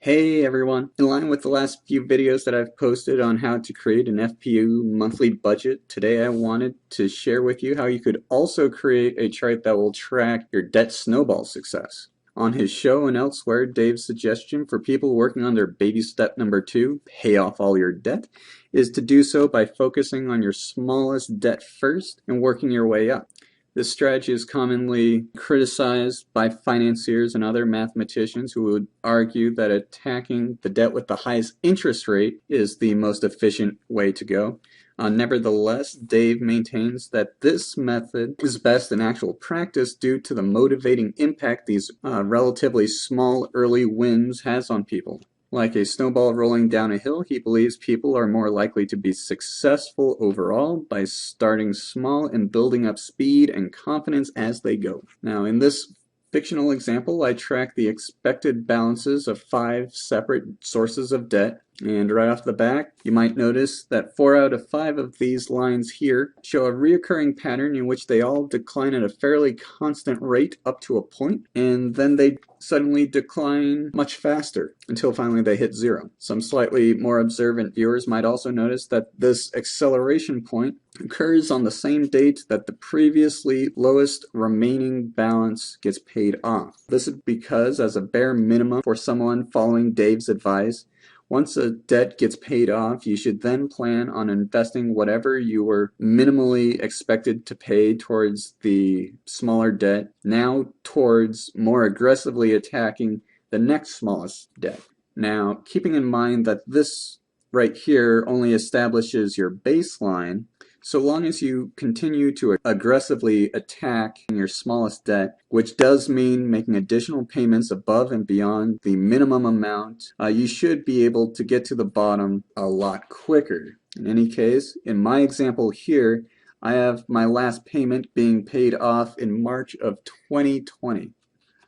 Hey everyone! In line with the last few videos that I've posted on how to create an FPU monthly budget, today I wanted to share with you how you could also create a chart that will track your debt snowball success. On his show and elsewhere, Dave's suggestion for people working on their baby step number 2, pay off all your debt, is to do so by focusing on your smallest debt first and working your way up. This strategy is commonly criticized by financiers and other mathematicians who would argue that attacking the debt with the highest interest rate is the most efficient way to go. Nevertheless, Dave maintains that this method is best in actual practice due to the motivating impact these relatively small early wins has on people. Like a snowball rolling down a hill, he believes people are more likely to be successful overall by starting small and building up speed and confidence as they go. Now, in this fictional example, I track the expected balances of 5 separate sources of debt. And right off the bat, you might notice that 4 out of 5 of these lines here show a reoccurring pattern in which they all decline at a fairly constant rate up to a point, and then they suddenly decline much faster until finally they hit 0. Some slightly more observant viewers might also notice that this acceleration point occurs on the same date that the previously lowest remaining balance gets paid off. This is because, as a bare minimum for someone following Dave's advice, once a debt gets paid off, you should then plan on investing whatever you were minimally expected to pay towards the smaller debt, now towards more aggressively attacking the next smallest debt. Now, keeping in mind that this right here only establishes your baseline, so long as you continue to aggressively attack your smallest debt, which does mean making additional payments above and beyond the minimum amount, you should be able to get to the bottom a lot quicker. In any case, in my example here, I have my last payment being paid off in March of 2020.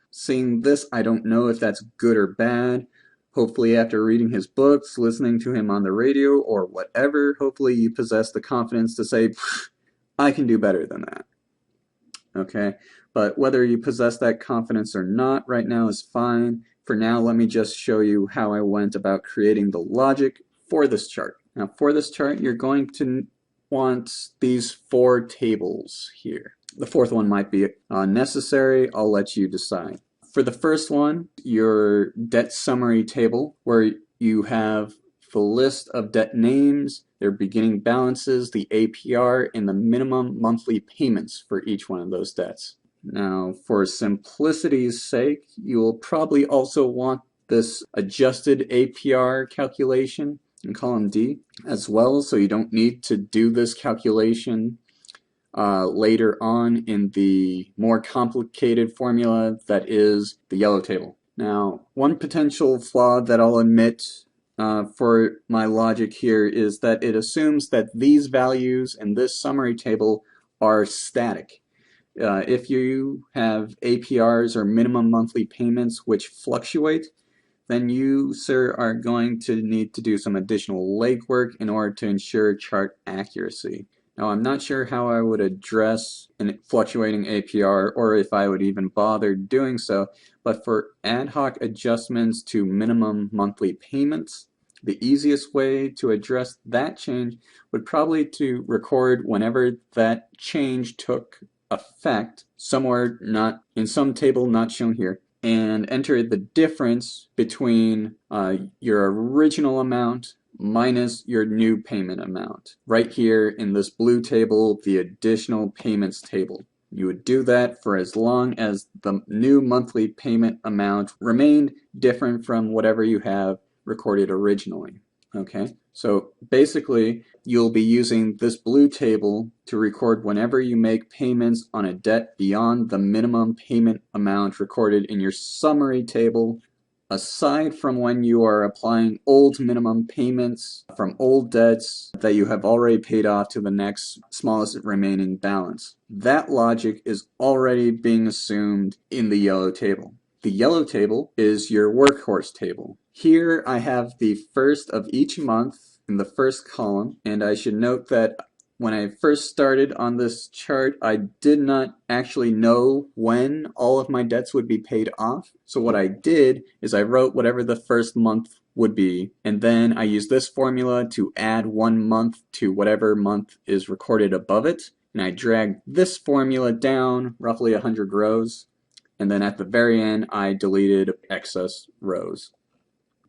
Seeing this, I don't know if that's good or bad. Hopefully after reading his books, listening to him on the radio, or whatever, hopefully you possess the confidence to say, I can do better than that. Okay, but whether you possess that confidence or not right now is fine. For now, let me just show you how I went about creating the logic for this chart. Now for this chart, you're going to want these 4 tables here. The 4th one might be necessary. I'll let you decide. For the first one, your debt summary table, where you have the list of debt names, their beginning balances, the APR, and the minimum monthly payments for each one of those debts. Now, for simplicity's sake, you will probably also want this adjusted APR calculation in column D as well, so you don't need to do this calculation later on in the more complicated formula that is the yellow table. Now, one potential flaw that I'll admit for my logic here is that it assumes that these values in this summary table are static. If you have APRs or minimum monthly payments which fluctuate, then you, sir, are going to need to do some additional legwork in order to ensure chart accuracy. Now, I'm not sure how I would address a fluctuating APR or if I would even bother doing so, but for ad hoc adjustments to minimum monthly payments, the easiest way to address that change would probably to record whenever that change took effect, somewhere not in some table not shown here, and enter the difference between your original amount minus your new payment amount. Right here in this blue table, the additional payments table. You would do that for as long as the new monthly payment amount remained different from whatever you have recorded originally. Okay, so basically you'll be using this blue table to record whenever you make payments on a debt beyond the minimum payment amount recorded in your summary table, aside from when you are applying old minimum payments from old debts that you have already paid off to the next smallest remaining balance. That logic is already being assumed in the yellow table. The yellow table is your workhorse table. Here I have the first of each month in the first column, and I should note that When I first started on this chart, I did not actually know when all of my debts would be paid off. So what I did is I wrote whatever the first month would be, and then I used this formula to add 1 month to whatever month is recorded above it. And I dragged this formula down roughly 100 rows. And then at the very end, I deleted excess rows.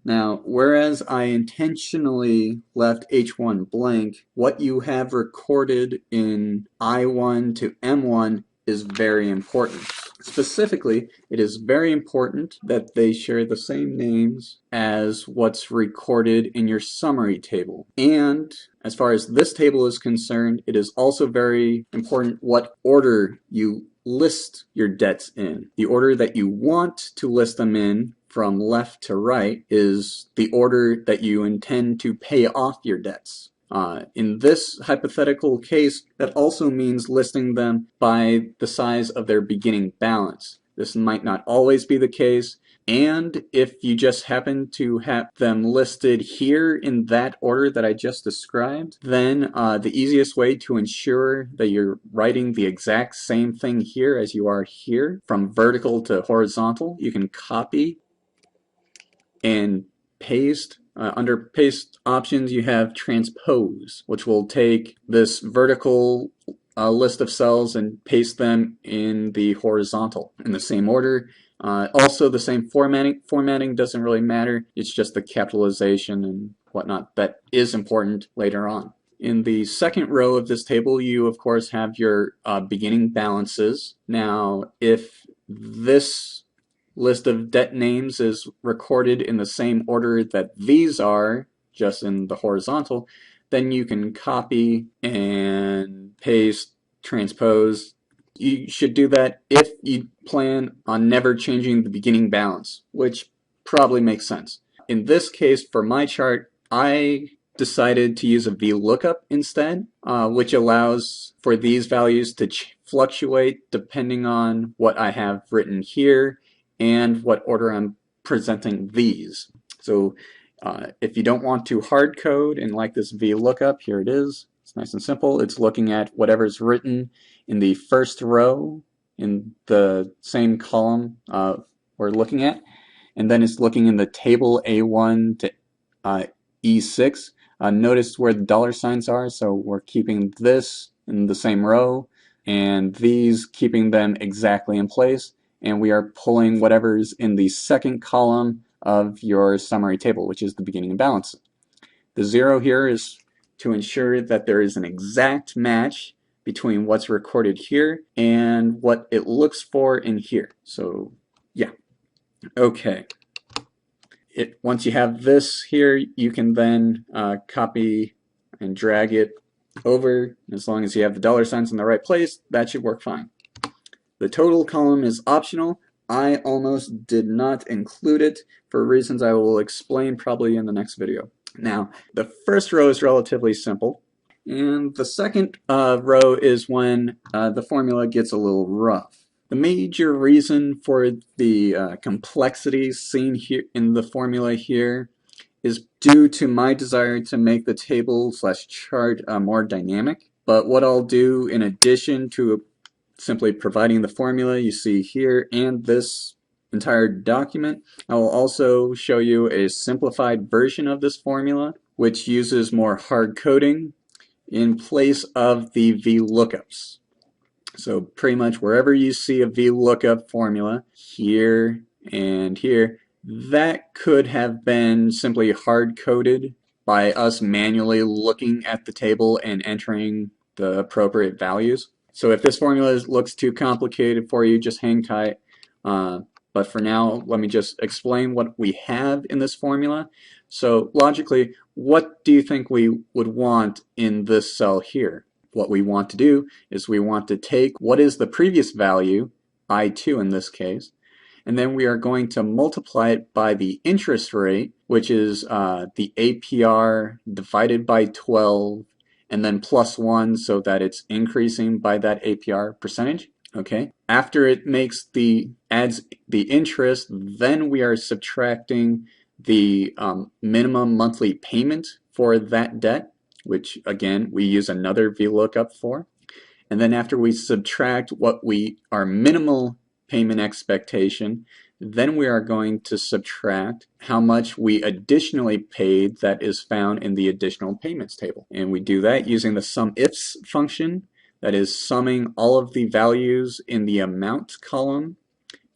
Now, whereas I intentionally left H1 blank, what you have recorded in I1 to M1 is very important. Specifically, it is very important that they share the same names as what's recorded in your summary table. And as far as this table is concerned, it is also very important what order you list your debts in. The order that you want to list them in from left to right is the order that you intend to pay off your debts. In this hypothetical case, that also means listing them by the size of their beginning balance. This might not always be the case, and if you just happen to have them listed here in that order that I just described, then the easiest way to ensure that you're writing the exact same thing here as you are here, from vertical to horizontal, you can copy and paste. Under paste options, you have transpose, which will take this vertical list of cells and paste them in the horizontal in the same order. Also, the same formatting. Formatting doesn't really matter. It's just the capitalization and whatnot that is important later on. In the second row of this table, you of course have your beginning balances. Now, if this list of debt names is recorded in the same order that these are, just in the horizontal, then you can copy and paste, transpose. You should do that if you plan on never changing the beginning balance, which probably makes sense. In this case, for my chart, I decided to use a Vlookup instead, which allows for these values to fluctuate depending on what I have written here and what order I'm presenting these. So if you don't want to hard code and like this Vlookup, here it is. It's nice and simple. It's looking at whatever's written in the first row in the same column we're looking at, and then it's looking in the table A1 to E6. Notice where the dollar signs are, so we're keeping this in the same row and these keeping them exactly in place, and we are pulling whatever's in the second column of your summary table, which is the beginning balance. The 0 here is to ensure that there is an exact match between what's recorded here and what it looks for in here. So yeah, okay. Once you have this here, you can then copy and drag it over. As long as you have the dollar signs in the right place, that should work fine. The total column is optional. I almost did not include it for reasons I will explain probably in the next video. Now, the first row is relatively simple, and the second row is when the formula gets a little rough. The major reason for the complexity seen here in the formula here is due to my desire to make the table/chart more dynamic. But what I'll do in addition to simply providing the formula you see here and this entire document, I will also show you a simplified version of this formula, which uses more hard coding in place of the VLOOKUPs. So pretty much wherever you see a VLOOKUP formula, here and here, that could have been simply hard coded by us manually looking at the table and entering the appropriate values. So if this formula looks too complicated for you, just hang tight. But for now, let me just explain what we have in this formula. So logically, what do you think we would want in this cell here? What we want to do is we want to take what is the previous value, I2 in this case, and then we are going to multiply it by the interest rate, which is the APR divided by 12, and then plus 1 so that it's increasing by that APR percentage. Okay. After it adds the interest, then we are subtracting the minimum monthly payment for that debt, which again we use another VLOOKUP for. And then after we subtract what our minimal payment expectation, then we are going to subtract how much we additionally paid that is found in the additional payments table. And we do that using the SUMIFS function, that is summing all of the values in the amount column,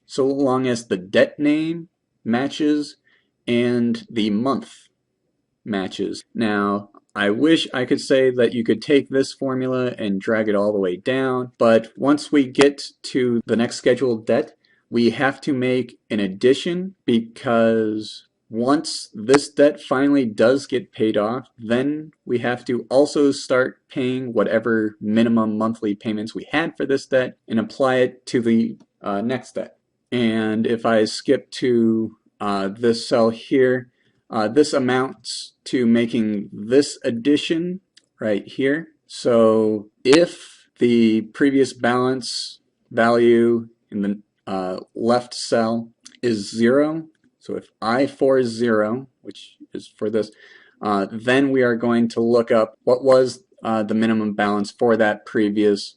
so long as the debt name matches and the month matches. Now, I wish I could say that you could take this formula and drag it all the way down, but once we get to the next scheduled debt, we have to make an addition, because once this debt finally does get paid off, then we have to also start paying whatever minimum monthly payments we had for this debt and apply it to the next debt. And if I skip to this cell here, this amounts to making this addition right here. So if the previous balance value in the left cell is 0, so if I4 is 0, which is for this, then we are going to look up what was the minimum balance for that previous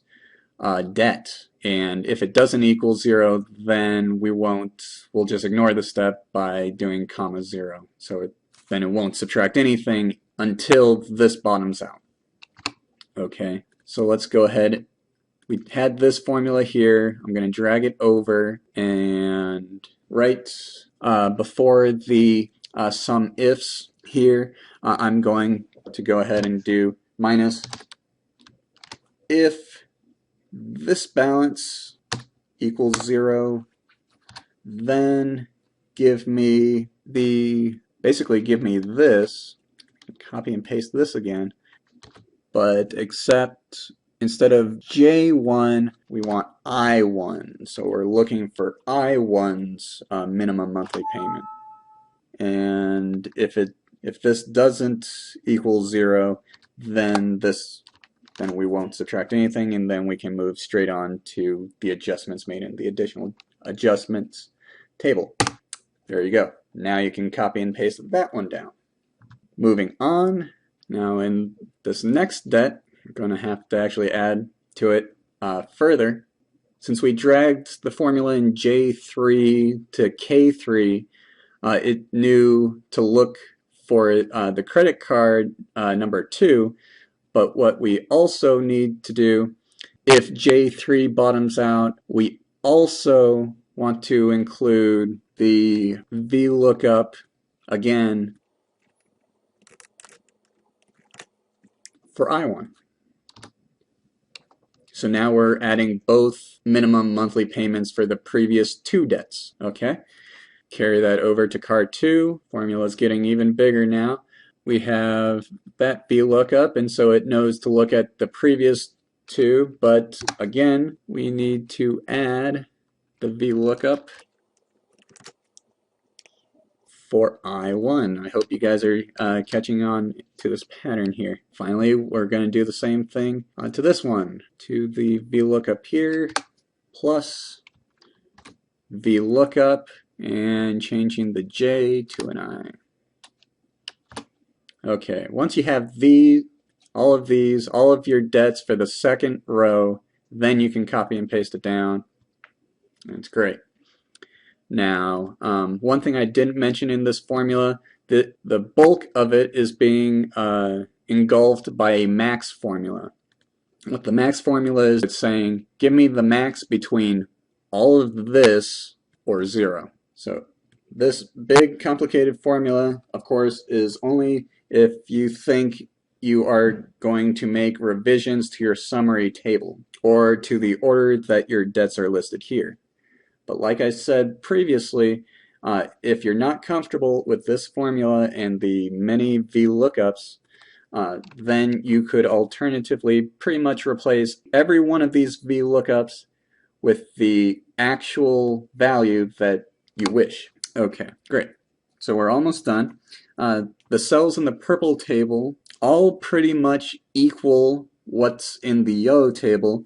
debt. And if it doesn't equal 0, then we'll just ignore the step by doing comma 0. So then it won't subtract anything until this bottoms out. Okay, so let's go ahead. We had this formula here. I'm going to drag it over, and right before the SUMIFS here, I'm going to go ahead and do minus if this balance equals 0, then basically give me this, copy and paste this again, but except instead of J1, we want I1. So we're looking for I1's minimum monthly payment. And if this doesn't equal 0, then we won't subtract anything, and then we can move straight on to the adjustments made in the additional adjustments table. There you go. Now you can copy and paste that one down. Moving on, now in this next debt, we're going to have to actually add to it further. Since we dragged the formula in J3 to K3, it knew to look for the credit card number 2, but what we also need to do, if J3 bottoms out, we also want to include the VLOOKUP again for I1. So now we're adding both minimum monthly payments for the previous 2 debts. Okay, carry that over to card 2. Formula's getting even bigger now. We have that VLOOKUP, and so it knows to look at the previous 2, but again we need to add the VLOOKUP for I1. I hope you guys are catching on to this pattern here. Finally, we're going to do the same thing to this one, to the VLOOKUP here, plus VLOOKUP, and changing the J to an I. Okay, once you have all of your debts for the second row, then you can copy and paste it down. That's great. Now, one thing I didn't mention in this formula, the bulk of it is being engulfed by a max formula. What the max formula is, it's saying, give me the max between all of this or 0. So this big complicated formula, of course, is only if you think you are going to make revisions to your summary table or to the order that your debts are listed here. But like I said previously, if you're not comfortable with this formula and the many VLOOKUPs, then you could alternatively pretty much replace every one of these VLOOKUPs with the actual value that you wish. Okay, great. So we're almost done. The cells in the purple table all pretty much equal what's in the yellow table,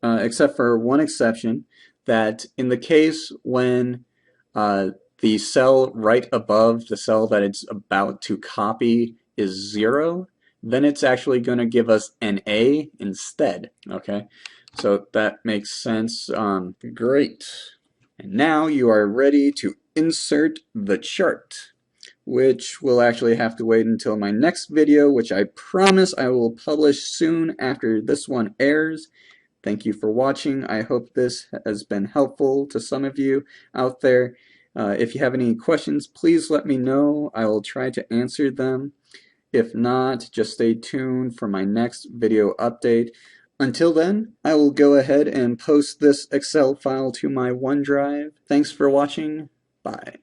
except for one exception, that in the case when the cell right above the cell that it's about to copy is 0, then it's actually going to give us an A instead. Okay, so that makes sense. Great. And now you are ready to insert the chart, which will actually have to wait until my next video, which I promise I will publish soon after this one airs. Thank you for watching. I hope this has been helpful to some of you out there. If you have any questions, please let me know. I will try to answer them. If not, just stay tuned for my next video update. Until then, I will go ahead and post this Excel file to my OneDrive. Thanks for watching. Bye.